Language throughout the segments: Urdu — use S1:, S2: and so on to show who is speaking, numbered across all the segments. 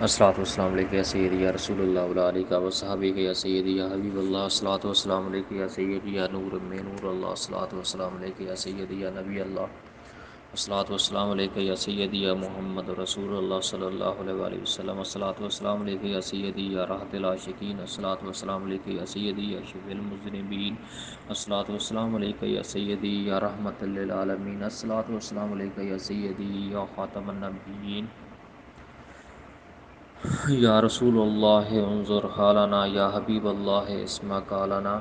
S1: الصلاۃ والسلام علیکہ یا سیدی یا رسول اللہ وعلیٰ علیہ و صحابہ یا سیدی یا حبیب اللہ الصلاۃ والسلام علیکہ یا سیدی یا نور میں نور اللہ الصلاۃ والسلام علیکہ یا سیدی یا نبی اللہ الصلاۃ والسلام علیکہ یا سیدی یا محمد رسول اللہ صلی اللہ علیہ وآلہ وسلم الصلاۃ والسلام علیکہ یا سیدی یا راحت العاشقین الصلاۃ والسلام علیکہ یا سیدی یا شفیع المذنبین الصلاۃ والسلام علیکہ یا سیدی یا رحمۃ للعالمین الصلاۃ والسلام علیکہ یا سیدی یا خاتم النبیین یا رسول اللہ انظر حالنا یا حبیب اللہ اسمع قالنا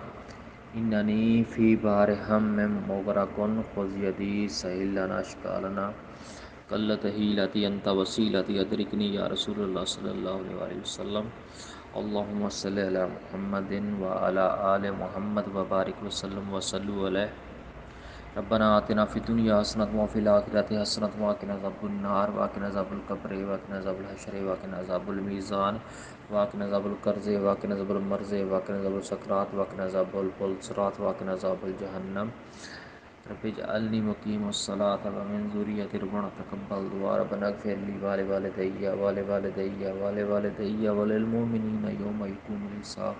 S1: اننی فی بحر ہم مغرق خذ یدی سہل لنا اشکالنا قلت حیلتی انت وسیلتی ادرکنی یا رسول اللہ صلی اللہ علیہ وآلہ وسلم اللہم صلی علی محمد وعلی آل محمد وبارک وسلم وصلو علیہ ربنا آتنا فی الدنیا حسنۃ وفی الآخرۃ حسنۃ وقنا عذاب النار وقنا عذاب القبر وقنا عذاب الحشر وقنا عذاب المیزان وقنا عذاب القرض وقنا عذاب المرض وقنا عذاب السکرات وقنا عذاب الصراط وقنا عذاب الجہنم رب اجعلنی مقیم الصلاۃ ومن ذریتی ربنا تقبل دعا ربنا اغفر لی ولوالدی وللمؤمنین یوم یقوم الحساب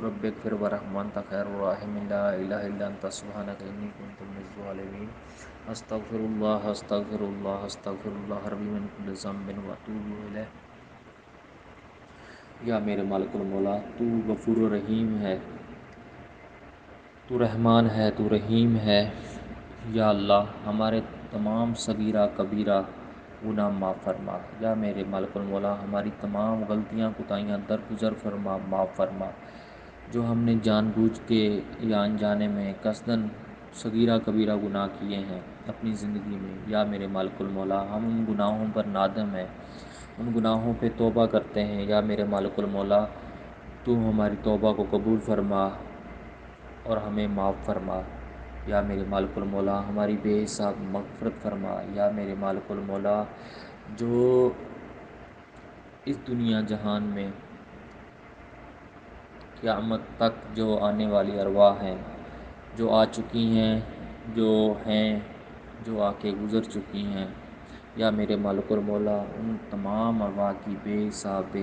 S1: رب اغفر وارحم وانت خیر الراحمین لا الہ الا انت سبحانک انی کنت من الظالمین استغفر اللہ ربی من کل ذنب واتوب الیہ۔ یا میرے مالک المولا، تو غفور و رحیم ہے، تو رحمان ہے، تو رحیم ہے۔ یا اللہ ہمارے تمام صغیرہ کبیرہ گناہ معاف فرما۔ یا میرے مالک المولا ہماری تمام غلطیاں کوتاہیاں درگزر فرما، معاف فرما۔ جو ہم نے جان بوجھ کے یا انجانے میں قصداً صغیرہ کبیرہ گناہ کیے ہیں اپنی زندگی میں، یا میرے مالک المولا ہم ان گناہوں پر نادم ہیں، ان گناہوں پہ توبہ کرتے ہیں۔ یا میرے مالک المولا تو ہماری توبہ کو قبول فرما اور ہمیں معاف فرما۔ یا میرے مالک المولا ہماری بے حساب مغفرت فرما۔ یا میرے مالک المولا جو اس دنیا جہان میں قیامت تک جو آنے والی ارواح ہیں، جو آ چکی ہیں، جو ہیں، جو آ کے گزر چکی ہیں، یا میرے مالک المولا ان تمام ارواح کی بے حساب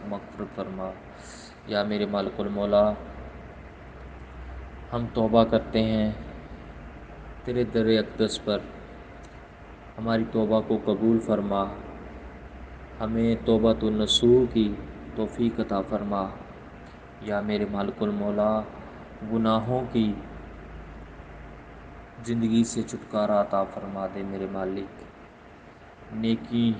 S1: مغفرت فرما۔ یا میرے مالک المولا ہم توبہ کرتے ہیں تیرے در اقدس پر، ہماری توبہ کو قبول فرما، ہمیں توبۃ النصوح کی توفیق عطا فرما۔ یا میرے مالک المولا گناہوں کی زندگی سے چھٹکارا عطا فرما دے میرے مالک، نیکی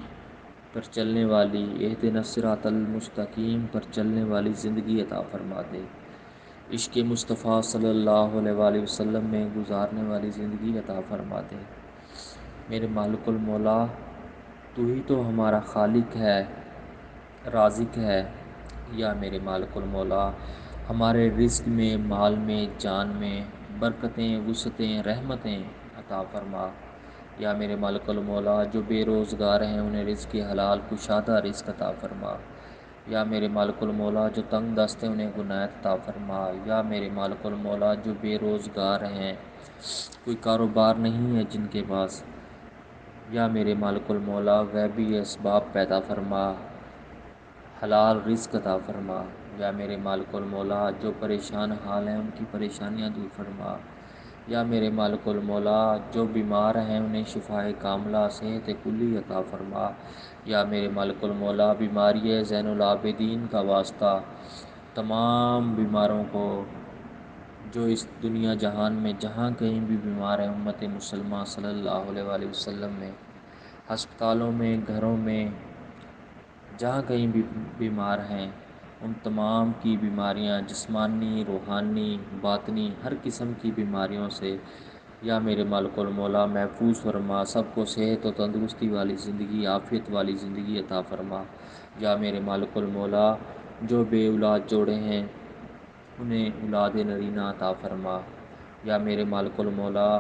S1: پر چلنے والی، اہدنا الصراط المستقیم پر چلنے والی زندگی عطا فرما دے، عشق مصطفیٰ صلی اللہ علیہ وآلہ وسلم میں گزارنے والی زندگی عطا فرما دے میرے مالک المولا۔ تو ہی تو ہمارا خالق ہے، رازق ہے۔ یا میرے مالک المولا ہمارے رزق میں، مال میں، جان میں برکتیں، وسعتیں، رحمتیں عطا فرما۔ یا میرے مالک المولا جو بے روزگار ہیں انہیں رزق حلال کشادہ رزق عطا فرما۔ یا میرے مالک المولا جو تنگ دست ہیں انہیں عنایت عطا فرما۔ یا میرے مالک المولا جو بے روزگار ہیں، کوئی کاروبار نہیں ہے جن کے پاس، یا میرے مالک المولا غیبی اسباب پیدا فرما، حلال رزق عطا فرما۔ یا میرے مالک المولا جو پریشان حال ہیں ان کی پریشانیاں دور فرما۔ یا میرے مالک المولا جو بیمار ہیں انہیں شفائے کاملہ، صحت کلی عطا فرما۔ یا میرے مالک المولا بیماری زین العابدین کا واسطہ تمام بیماروں کو جو اس دنیا جہان میں جہاں کہیں بھی بیمار ہیں، امت مسلمہ صلی اللہ علیہ وآلہ وسلم میں، ہسپتالوں میں، گھروں میں، جہاں کہیں بھی بیمار ہیں، ان تمام کی بیماریاں جسمانی، روحانی، باطنی، ہر قسم کی بیماریوں سے یا میرے مالک المولا محفوظ فرما، سب کو صحت و تندرستی والی زندگی، عافیت والی زندگی عطا فرما۔ یا میرے مالک المولا جو بے اولاد جوڑے ہیں انہیں اولاد نرینہ عطا فرما۔ یا میرے مالک المولا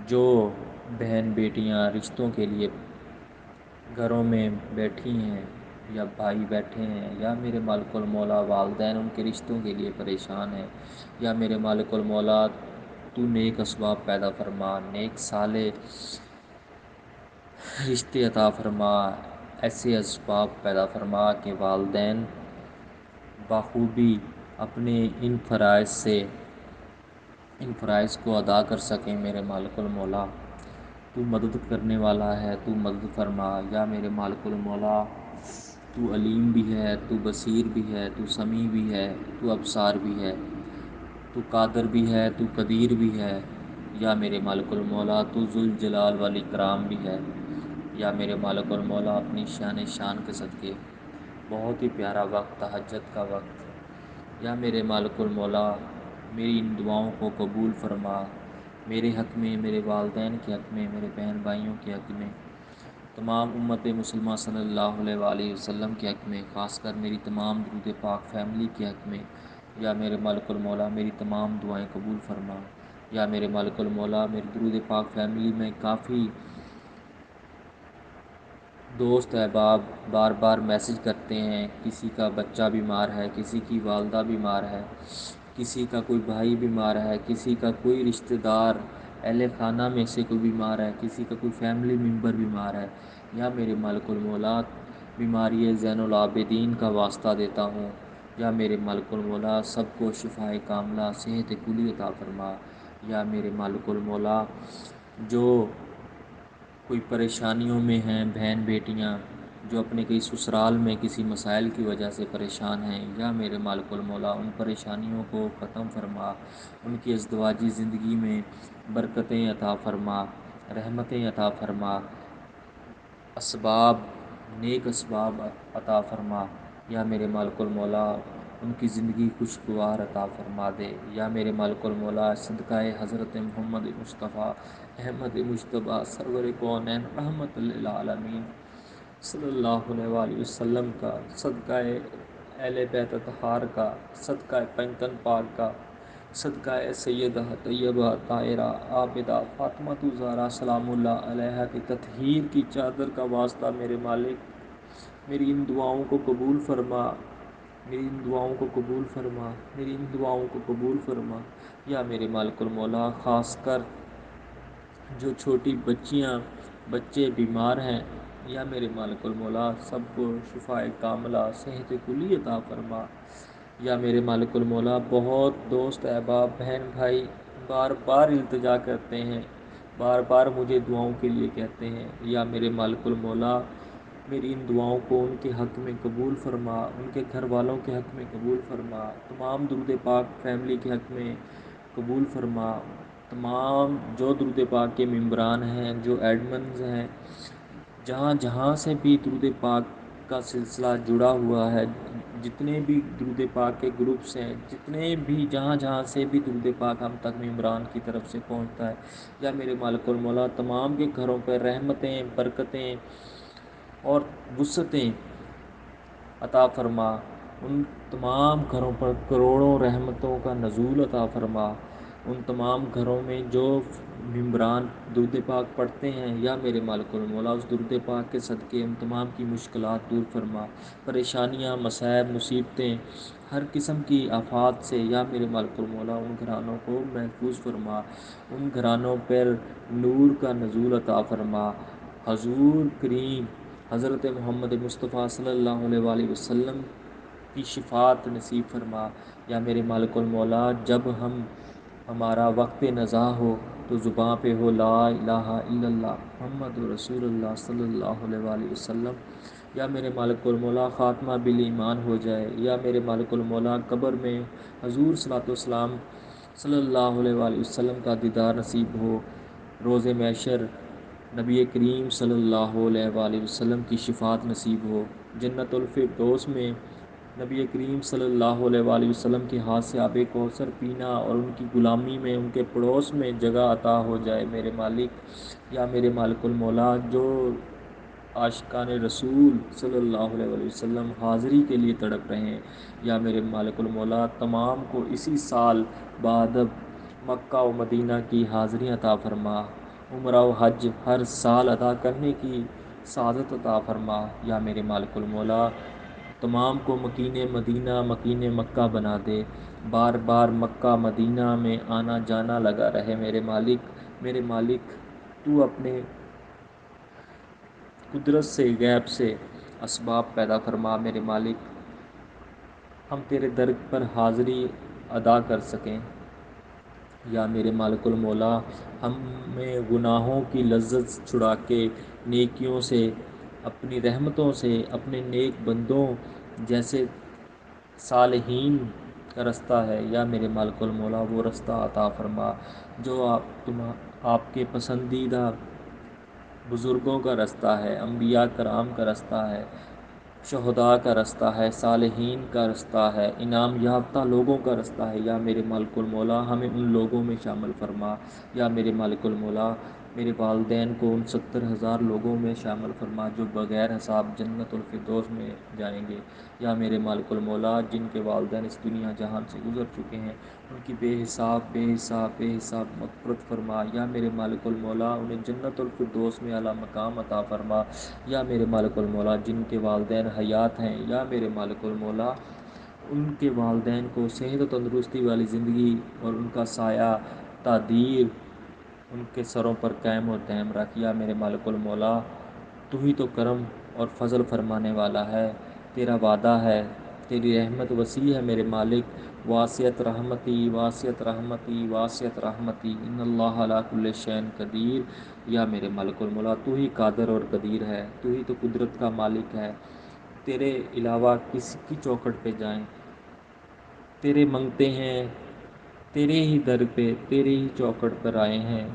S1: جو بہن بیٹیاں رشتوں کے لیے گھروں میں بیٹھی ہیں یا بھائی بیٹھے ہیں، یا میرے مالک المولا والدین ان کے رشتوں کے لیے پریشان ہیں، یا میرے مالک المولا تو نیک اسباب پیدا فرما، نیک صالح رشتے عطا فرما، ایسے اسباب پیدا فرما کہ والدین بخوبی اپنے ان فرائض کو ادا کر سکیں۔ میرے مالک المولا تو مدد کرنے والا ہے، تو مدد فرما۔ یا میرے مالک المولا تو علیم بھی ہے، تو بصیر بھی ہے، تو سمیع بھی ہے، تو ابصار بھی ہے، تو قادر بھی ہے، تو قدیر بھی ہے۔ یا میرے مالک المولا تو ذوالجلال والاکرام بھی ہے۔ یا میرے مالک المولا اپنی شان کے صدقے بہت ہی پیارا وقت، تہجد کا وقت، یا میرے مالک المولا میری ان دعاؤں کو قبول فرما، میرے حق میں، میرے والدین کے حق میں، میرے بہن بھائیوں کے حق میں، تمام امت مسلمہ صلی اللہ علیہ وآلہ وسلم کے حق میں، خاص کر میری تمام درود پاک فیملی کے حق میں۔ یا میرے مالک المولا میری تمام دعائیں قبول فرما۔ یا میرے مالک المولا میری درود پاک فیملی میں کافی دوست احباب بار بار میسج کرتے ہیں، کسی کا بچہ بیمار ہے، کسی کی والدہ بیمار ہے، کسی کا کوئی بھائی بیمار ہے، کسی کا کوئی رشتہ دار اہل خانہ میں سے کوئی بیمار ہے، کسی کا کوئی فیملی ممبر بیمار ہے۔ یا میرے مالک المولا بیماری زین العابدین کا واسطہ دیتا ہوں۔ یا میرے مالک المولا سب کو شفائے کاملہ صحت کلی عطا فرما۔ یا میرے مالک المولا جو کوئی پریشانیوں میں ہیں بہن بیٹیاں، جو اپنے کئی سسرال میں کسی مسائل کی وجہ سے پریشان ہیں، یا میرے مالک المولا ان پریشانیوں کو ختم فرما، ان کی ازدواجی زندگی میں برکتیں عطا فرما، رحمتیں عطا فرما، نیک اسباب عطا فرما۔ یا میرے مالک المولا ان کی زندگی خوشگوار عطا فرما دے۔ یا میرے مالک المولا صدقہ حضرت محمد مصطفیٰ احمد مجتبیٰ سرور کونین رحمت للعالمین صلی اللہ علیہ وآلہ وسلم کا، صدقہ اہل بیت اطہار کا، صدقہ پنجتن پاک کا، صدقہ سیدہ طیبہ طاہرہ عابدہ فاطمہ زہرا سلام اللہ علیہا کی تطہیر کی چادر کا واسطہ میرے مالک میری ان دعاؤں کو قبول فرما، میری ان دعاؤں کو قبول فرما، میری ان دعاؤں کو قبول فرما۔ یا میرے مالک المولا خاص کر جو چھوٹی بچے بیمار ہیں، یا میرے مالک المولا سب کو شفائے کاملہ صحت کلی عطا فرما۔ یا میرے مالک المولا بہت دوست احباب بہن بھائی بار بار التجا کرتے ہیں، بار بار مجھے دعاؤں کے لیے کہتے ہیں۔ یا میرے مالک المولا میری ان دعاؤں کو ان کے حق میں قبول فرما، ان کے گھر والوں کے حق میں قبول فرما، تمام درود پاک فیملی کے حق میں قبول فرما، تمام جو درود پاک کے ممبران ہیں، جو ایڈمنز ہیں، جہاں جہاں سے بھی درود پاک کا سلسلہ جڑا ہوا ہے، جتنے بھی درود پاک کے گروپس ہیں، جتنے بھی جہاں جہاں سے بھی درود پاک ہم تک ممبران کی طرف سے پہنچتا ہے، یا میرے مالک المولا تمام کے گھروں پر رحمتیں، برکتیں اور وسعتیں عطا فرما، ان تمام گھروں پر کروڑوں رحمتوں کا نزول عطا فرما، ان تمام گھروں میں جو ممبران درود پاک پڑھتے ہیں، یا میرے مالک المولا اس درود پاک کے صدقے ان تمام کی مشکلات دور فرما، پریشانیاں، مصائب، مصیبتیں، ہر قسم کی آفات سے یا میرے مالک المولا ان گھرانوں کو محفوظ فرما، ان گھرانوں پر نور کا نزول عطا فرما، حضور کریم حضرت محمد مصطفیٰ صلی اللہ علیہ وآلہ وسلم کی شفاعت نصیب فرما۔ یا میرے مالک المولا جب ہمارا وقت نزاع ہو تو زباں پہ ہو لا الہ الا اللہ محمد رسول اللہ صلی اللہ علیہ وآلہ وسلم۔ یا میرے مالک المولا خاتمہ بالایمان ہو جائے، یا میرے مالک المولا قبر میں حضور صلی اللہ صلی اللہ علیہ وآلہ وسلم کا دیدار نصیب ہو، روز محشر نبی کریم صلی اللہ علیہ وآلہ وسلم کی شفاعت نصیب ہو، جنت الفردوس میں نبی کریم صلی اللہ علیہ وآلہ وسلم کے ہاتھ سے آب کوثر پینا اور ان کی غلامی میں ان کے پڑوس میں جگہ عطا ہو جائے میرے مالک۔ یا میرے مالک المولا جو عاشقان رسول صلی اللہ علیہ وآلہ وسلم حاضری کے لیے تڑپ رہے ہیں، یا میرے مالک المولا تمام کو اسی سال بادب مکہ و مدینہ کی حاضری عطا فرما، عمرہ و حج ہر سال ادا کرنے کی سعادت عطا فرما۔ یا میرے مالک المولا تمام کو مکین مدینہ مکین مکہ بنا دے، بار بار مکہ مدینہ میں آنا جانا لگا رہے میرے مالک تو اپنے قدرت سے غیب سے اسباب پیدا فرما میرے مالک، ہم تیرے در پر حاضری ادا کر سکیں۔ یا میرے مالک المولا، ہمیں گناہوں کی لذت چھڑا کے نیکیوں سے، اپنی رحمتوں سے، اپنے نیک بندوں جیسے صالحین کا رستہ ہے، یا میرے مالک المولا وہ رستہ عطا فرما جو آپ کے پسندیدہ بزرگوں کا رستہ ہے، انبیاء کرام کا رستہ ہے، شہداء کا رستہ ہے، صالحین کا رستہ ہے، انعام یافتہ لوگوں کا رستہ ہے۔ یا میرے مالک المولا ہمیں ان لوگوں میں شامل فرما۔ یا میرے مالک المولا میرے والدین کو ان 70,000 لوگوں میں شامل فرما جو بغیر حساب جنت الفردوس میں جائیں گے۔ یا میرے مالک المولا جن کے والدین اس دنیا جہان سے گزر چکے ہیں، ان کی بے حساب مغفرت فرما۔ یا میرے مالک المولا انہیں جنت الفردوس میں اعلیٰ مقام عطا فرما۔ یا میرے مالک المولا جن کے والدین حیات ہیں، یا میرے مالک المولا ان کے والدین کو صحت و تندرستی والی زندگی اور ان کا سایہ تادیر ان کے سروں پر قائم و دائم رکھ۔ یا میرے مالک المولا تو ہی تو کرم اور فضل فرمانے والا ہے، تیرا وعدہ ہے، تیری رحمت وسیع ہے میرے مالک۔ واسعت رحمتی واسعت رحمتی واسعت رحمتی ان اللہ علی کل شیء قدیر۔ یا میرے مالک المولا تو ہی قادر اور قدیر ہے، تو ہی تو قدرت کا مالک ہے، تیرے علاوہ کس کی چوکھٹ پہ جائیں، تیرے منگتے ہیں، تیرے ہی در پہ، تیرے ہی چوکھٹ پر آئے ہیں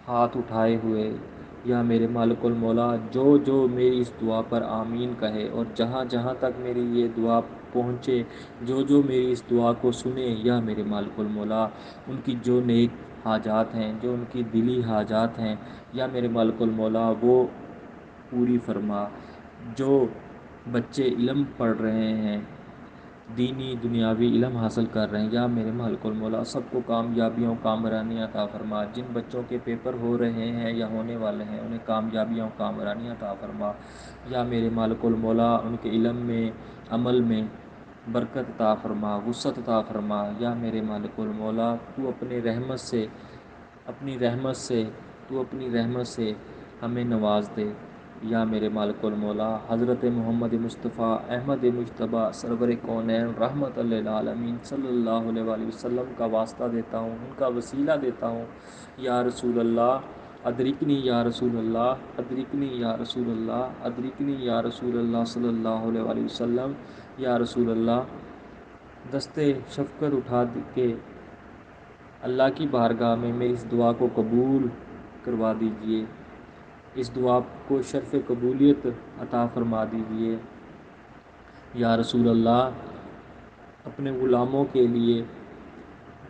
S1: ہاتھ اٹھائے ہوئے۔ یا میرے مالک المولا جو میری اس دعا پر آمین کہے اور جہاں جہاں تک میری یہ دعا پہنچے، جو میری اس دعا کو سنے، یا میرے مالک المولا ان کی جو نیک حاجات ہیں، جو ان کی دلی حاجات ہیں، یا میرے مالک المولا وہ پوری فرما۔ جو بچے علم پڑھ رہے ہیں، دینی دنیاوی علم حاصل کر رہے ہیں، یا میرے مالک المولا سب کو کامیابیوں کامرانی عطا فرما۔ جن بچوں کے پیپر ہو رہے ہیں یا ہونے والے ہیں انہیں کامیابیوں کامرانی عطا فرما۔ یا میرے مالک المولا ان کے علم میں، عمل میں برکت عطا فرما، وسعت عطا فرما۔ یا میرے مالک المولا تو اپنی رحمت سے ہمیں نواز دے۔ یا میرے مالک المولا حضرت محمد مصطفیٰ احمد مجتبیٰ سرور کونین رحمت للعالمین صلی اللہ علیہ وآلہ وسلم کا واسطہ دیتا ہوں، ان کا وسیلہ دیتا ہوں۔ یا رسول اللہ ادرکنی، یا رسول اللہ ادرکنی، یا رسول اللہ ادرکنی، یا رسول اللہ صلی اللہ علیہ وآلہ وسلم۔ یا رسول اللہ دست شفقت اٹھا کے اللہ کی بارگاہ میں میری اس دعا کو قبول کروا دیجئے، اس دعا کو شرف قبولیت عطا فرما دیجئے۔ یا رسول اللہ اپنے غلاموں کے لیے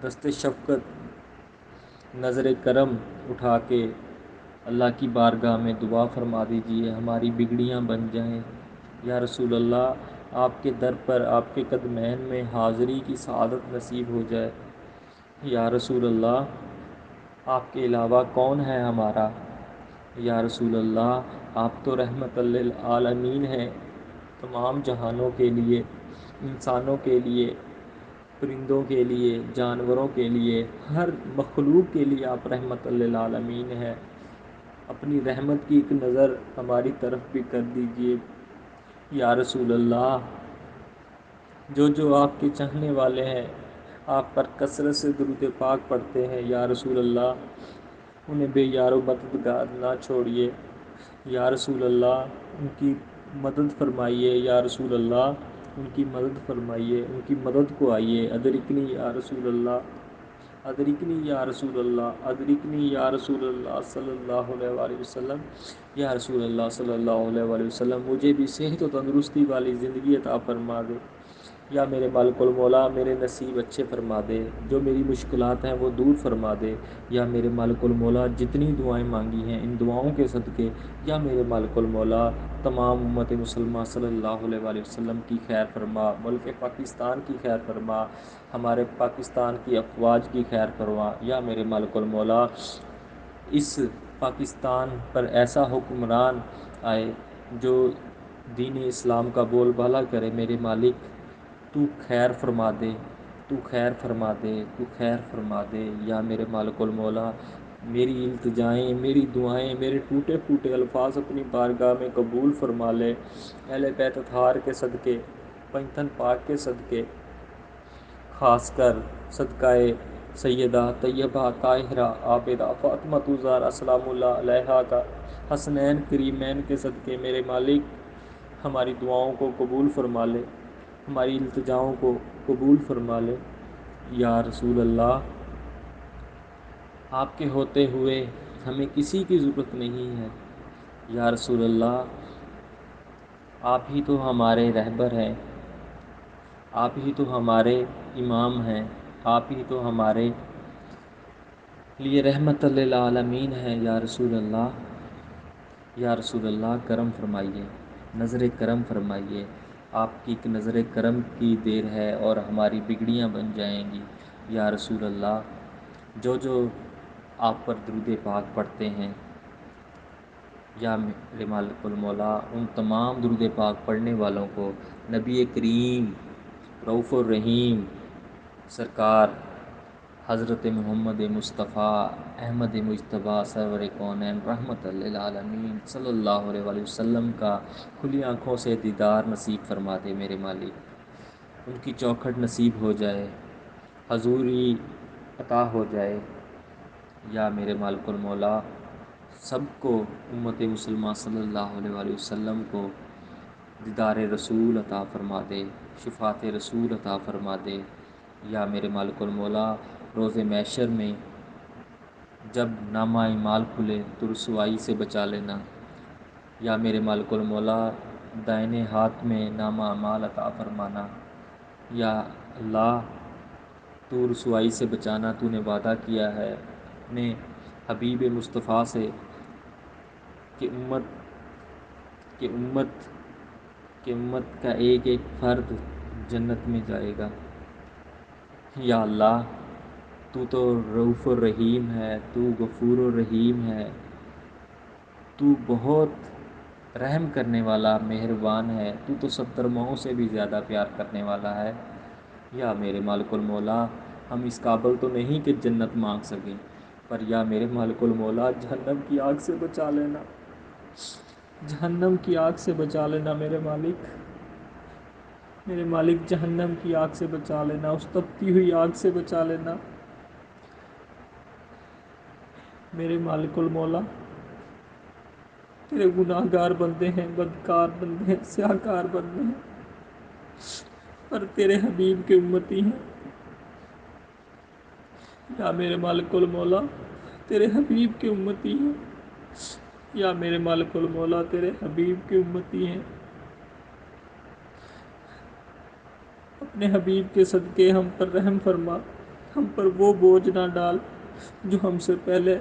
S1: دست شفقت نظر کرم اٹھا کے اللہ کی بارگاہ میں دعا فرما دیجئے، ہماری بگڑیاں بن جائیں۔ یا رسول اللہ آپ کے در پر، آپ کے قدمین میں حاضری کی سعادت نصیب ہو جائے۔ یا رسول اللہ آپ کے علاوہ کون ہے ہمارا؟ یا رسول اللہ آپ تو رحمت للعالمین ہیں، تمام جہانوں کے لیے، انسانوں کے لیے، پرندوں کے لیے، جانوروں کے لیے، ہر مخلوق کے لیے آپ رحمت للعالمین ہیں۔ اپنی رحمت کی ایک نظر ہماری طرف بھی کر دیجئے۔ یا رسول اللہ جو آپ کے چاہنے والے ہیں، آپ پر کثرت سے درود پاک پڑھتے ہیں، یا رسول اللہ انہیں بے یار و مددگار نہ چھوڑیے۔ یا رسول اللہ ان کی مدد فرمائیے، یا رسول اللہ ان کی مدد فرمائیے، ان کی مدد کو آئیے۔ ادرکنی یا رسول اللہ ادرکنی، یا رسول اللہ ادرکنی، یا رسول اللہ صلی اللہ علیہ وآلہ وسلم۔ یا رسول اللہ صلی اللہ علیہ وآلہ وسلم مجھے بھی صحت و تندرستی والی زندگی عطا فرما دے۔ یا میرے مالک المولا میرے نصیب اچھے فرما دے، جو میری مشکلات ہیں وہ دور فرما دے۔ یا میرے مالک المولا جتنی دعائیں مانگی ہیں ان دعاؤں کے صدقے، یا میرے مالک المولا تمام امت مسلمہ صلی اللہ علیہ وآلہ وسلم کی خیر فرما، ملک پاکستان کی خیر فرما، ہمارے پاکستان کی افواج کی خیر فرما۔ یا میرے مالک المولا اس پاکستان پر ایسا حکمران آئے جو دین اسلام کا بول بالا کرے، میرے مالک تو خیر فرما دے، تو خیر فرما دے، تو خیر فرما دے۔ یا میرے مالک المولا میری التجائیں، میری دعائیں، میرے ٹوٹے پھوٹے الفاظ اپنی بارگاہ میں قبول فرما لے۔ اہل بیت اطہار کے صدقے، پنجتن پاک کے صدقے، خاص کر صدقہ سیدہ طیبہ طاہرہ عابدہ فاطمہ زہرا سلام اللہ علیہا کا حسنین کریمین کے صدقے میرے مالک ہماری دعاؤں کو قبول فرما لے، ہماری التجاؤں کو قبول فرما لے۔ یا رسول اللہ، آپ کے ہوتے ہوئے ہمیں کسی کی ضرورت نہیں ہے۔ یا رسول اللہ، آپ ہی تو ہمارے رہبر ہیں، آپ ہی تو ہمارے امام ہیں، آپ ہی تو ہمارے لیے رحمت للعالمین ہیں۔ یا رسول اللہ، یا رسول اللہ کرم فرمائیے، نظر کرم فرمائیے۔ آپ کی ایک نظر کرم کی دیر ہے اور ہماری بگڑیاں بن جائیں گی۔ یا رسول اللہ، جو آپ پر درود پاک پڑھتے ہیں، یا میرے مالک المولا ان تمام درود پاک پڑھنے والوں کو نبی کریم رؤوف الرحیم سرکار حضرت محمد مصطفیٰ احمد مجتبیٰ سرور کونین رحمت للعالمین صلی اللہ علیہ وآلہ وسلم کا کھلی آنکھوں سے دیدار نصیب فرما دے میرے مالک، ان کی چوکھٹ نصیب ہو جائے، حضوری عطا ہو جائے۔ یا میرے مالک المولا سب کو، امت مسلمہ صلی اللہ علیہ وآلہ وسلم کو دیدار رسول عطا فرما دے، شفاعت رسول عطا فرما دے۔ یا میرے مالک المولا روز محشر میں جب نامہ اعمال کھلے تو رسوائی سے بچا لینا۔ یا میرے مالک المولا دائنے ہاتھ میں نامہ اعمال عطا فرمانا۔ یا اللہ، تو رسوائی سے بچانا، تو نے وعدہ کیا ہے اپنے حبیب مصطفیٰ سے کہ امت کا ایک ایک فرد جنت میں جائے گا۔ یا اللہ، تو رؤوف الرحیم ہے، تو غفور الرحیم ہے، تو بہت رحم کرنے والا مہربان ہے، تو 70 ماہوں سے بھی زیادہ پیار کرنے والا ہے۔ یا میرے مالک المولا، ہم اس قابل تو نہیں کہ جنت مانگ سکیں، پر یا میرے مالک المولا جہنم کی آگ سے بچا لینا، جہنم کی آگ سے بچا لینا میرے مالک، میرے مالک جہنم کی آگ سے بچا لینا، اس تپتی ہوئی آگ سے بچا لینا میرے مالک المولا۔ تیرے گناہ گار بندے ہیں، بدکار بندے ہیں، سیاہکار بندے ہیں، پر تیرے حبیب کے امتی ہیں۔ یا میرے مالک المولا تیرے حبیب کے امتی ہیں، یا میرے مالک المولا تیرے حبیب کے امتی ہیں۔ اپنے حبیب کے صدقے ہم پر رحم فرما، ہم پر وہ بوجھ نہ ڈال جو ہم سے پہلے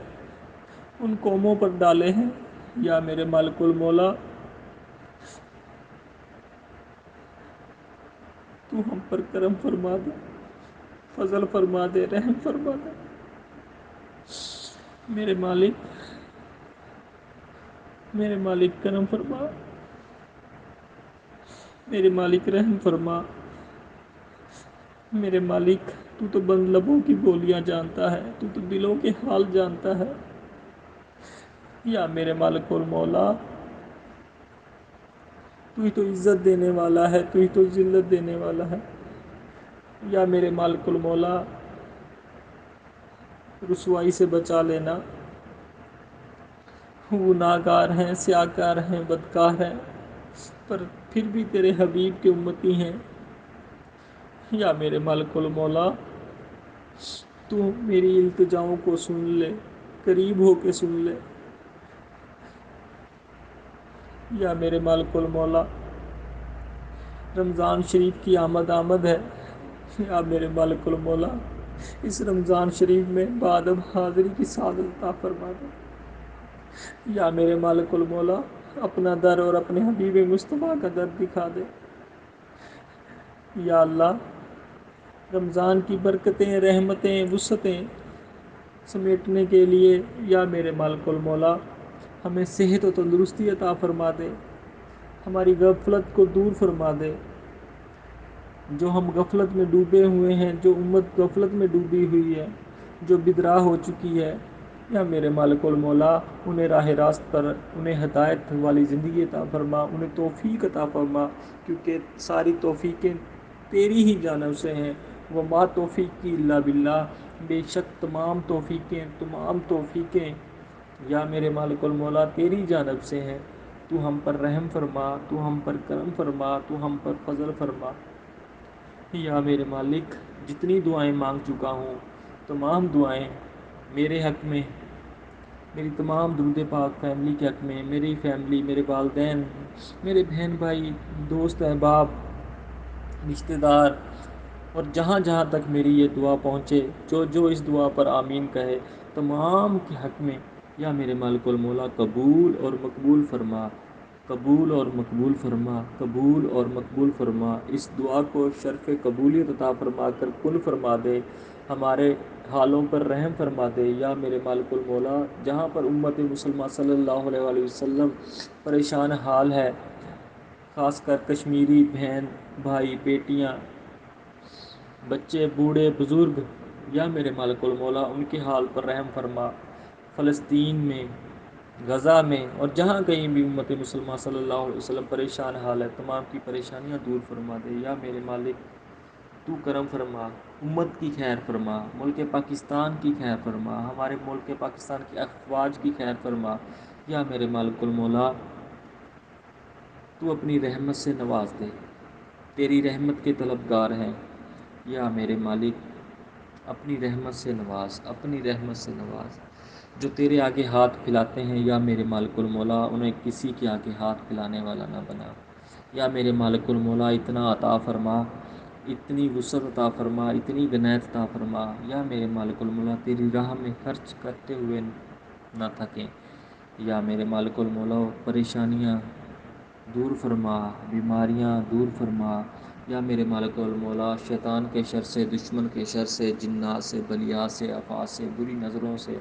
S1: ان قوموں پر ڈالے ہیں۔ یا میرے مالک المولا، تو ہم پر کرم فرما دے، فضل فرما دے، رحم فرما دے میرے مالک، میرے مالک کرم فرما، میرے مالک رحم فرما میرے مالک۔ تو بند لبوں کی بولیاں جانتا ہے، تو دلوں کے حال جانتا ہے۔ یا میرے مالک المولا، تو ہی تو عزت دینے والا ہے، تو ہی تو ذلت دینے والا ہے۔ یا میرے مالک المولا رسوائی سے بچا لینا، گناہگار ہیں، سیاہکار ہیں، بدکار ہیں، پر پھر بھی تیرے حبیب کے امتی ہیں۔ یا میرے مالک المولا، تو میری التجاؤں کو سن لے، قریب ہو کے سن لے۔ یا میرے مالک المولا رمضان شریف کی آمد ہے، یا میرے مالک المولا اس رمضان شریف میں بادب حاضری کی سعادت عطا فرما دے۔ یا میرے مالک المولا اپنا در اور اپنے حبیب مصطفیٰ کا در دکھا دے۔ یا اللہ، رمضان کی برکتیں، رحمتیں، وسعتیں سمیٹنے کے لیے یا میرے مالک المولا ہمیں صحت و تندرستی عطا فرما دے، ہماری غفلت کو دور فرما دے۔ جو ہم غفلت میں ڈوبے ہوئے ہیں، جو امت غفلت میں ڈوبی ہوئی ہے، جو بدراہ ہو چکی ہے، یا میرے مالک المولا انہیں راہ راست پر، انہیں ہدایت والی زندگی عطا فرما، انہیں توفیق عطا فرما، کیونکہ ساری توفیقیں تیری ہی جانب سے ہیں۔ وما توفیق کی الا باللہ، بے شک تمام توفیقیں یا میرے مالک المولا تیری جانب سے ہیں۔ تو ہم پر رحم فرما، تو ہم پر کرم فرما، تو ہم پر فضل فرما۔ یا میرے مالک جتنی دعائیں مانگ چکا ہوں، تمام دعائیں میرے حق میں، میری تمام درود پاک فیملی کے حق میں، میری فیملی، میرے والدین، میرے بہن بھائی، دوست احباب، رشتہ دار، اور جہاں جہاں تک میری یہ دعا پہنچے، جو جو اس دعا پر آمین کہے، تمام کے حق میں یا میرے مالک المولا قبول اور مقبول فرما، قبول اور مقبول فرما، قبول اور مقبول فرما۔ اس دعا کو شرف قبولیت عطا فرما کر کن فرما دے، ہمارے حالوں پر رحم فرما دے یا میرے مالک المولا۔ جہاں پر امت مسلمہ صلی اللہ علیہ وآلہ وسلم پریشان حال ہے، خاص کر کشمیری بہن بھائی، بیٹیاں، بچے، بوڑھے، بزرگ، یا میرے مالک المولا ان کے حال پر رحم فرما۔ فلسطین میں، غزہ میں، اور جہاں کہیں بھی امت مسلمہ صلی اللہ علیہ وسلم پریشان حال ہے، تمام کی پریشانیاں دور فرما دے یا میرے مالک تو کرم فرما، امت کی خیر فرما، ملک پاکستان کی خیر فرما، ہمارے ملک پاکستان کی افواج کی خیر فرما یا میرے مالک المولا تو اپنی رحمت سے نواز دے، تیری رحمت کے طلبگار ہیں یا میرے مالک اپنی رحمت سے نواز، اپنی رحمت سے نواز۔ جو تیرے آگے ہاتھ پھیلاتے ہیں یا میرے مالک المولا انہیں کسی کے آگے ہاتھ پھیلانے والا نہ بنا یا میرے مالک المولا اتنا عطا فرما، اتنی وسعت عطا فرما، اتنی عنایت عطا فرما یا میرے مالک المولا تیری راہ میں خرچ کرتے ہوئے نہ تھکیں یا میرے مالک المولا پریشانیاں دور فرما، بیماریاں دور فرما یا میرے مالک المولا شیطان کے شر سے، دشمن کے شر سے، جنات سے، بلیات سے، آفات سے، بری نظروں سے،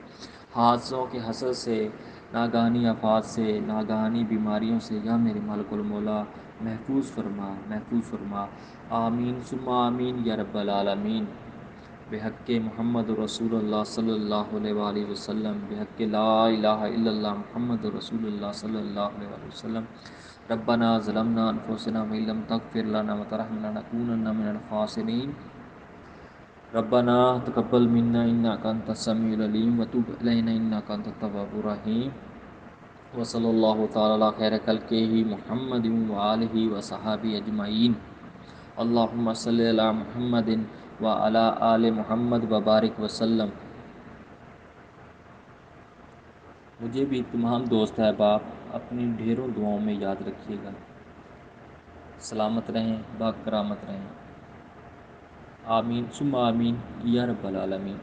S1: حادثوں کے حسد سے، ناگہانی آفات سے، ناگہانی بیماریوں سے یا میرے مالک المولا محفوظ فرما، محفوظ فرما۔ آمین ثم آمین یا رب العالمین۔ بحق محمد رسول اللہ صلی اللہ علیہ وآلہ وسلم، بحق لا الہ الا اللہ محمد رسول اللہ صلی اللہ علیہ وآلہ وسلم۔ ربنا ظلمنا انفسنا وان لم تغفر لنا وترحمنا لنكونن من الخاسرین۔ ربنا تقبل منا انک انت السمیع العلیم وتب علینا انک انت التواب الرحیم۔ وصلی اللہ تعالی علی خیر خلقہ محمد وآلہ وصحبہ اجمعین۔ اللہم صلی علی محمد وعلی آل محمد وبارک وسلم۔ مجھے بھی تمام دوست احباب اپنی ڈھیروں دعاؤں میں یاد رکھیے گا۔ سلامت رہیں، باکرامت رہیں۔ آمین ثم آمین یا رب العالمین۔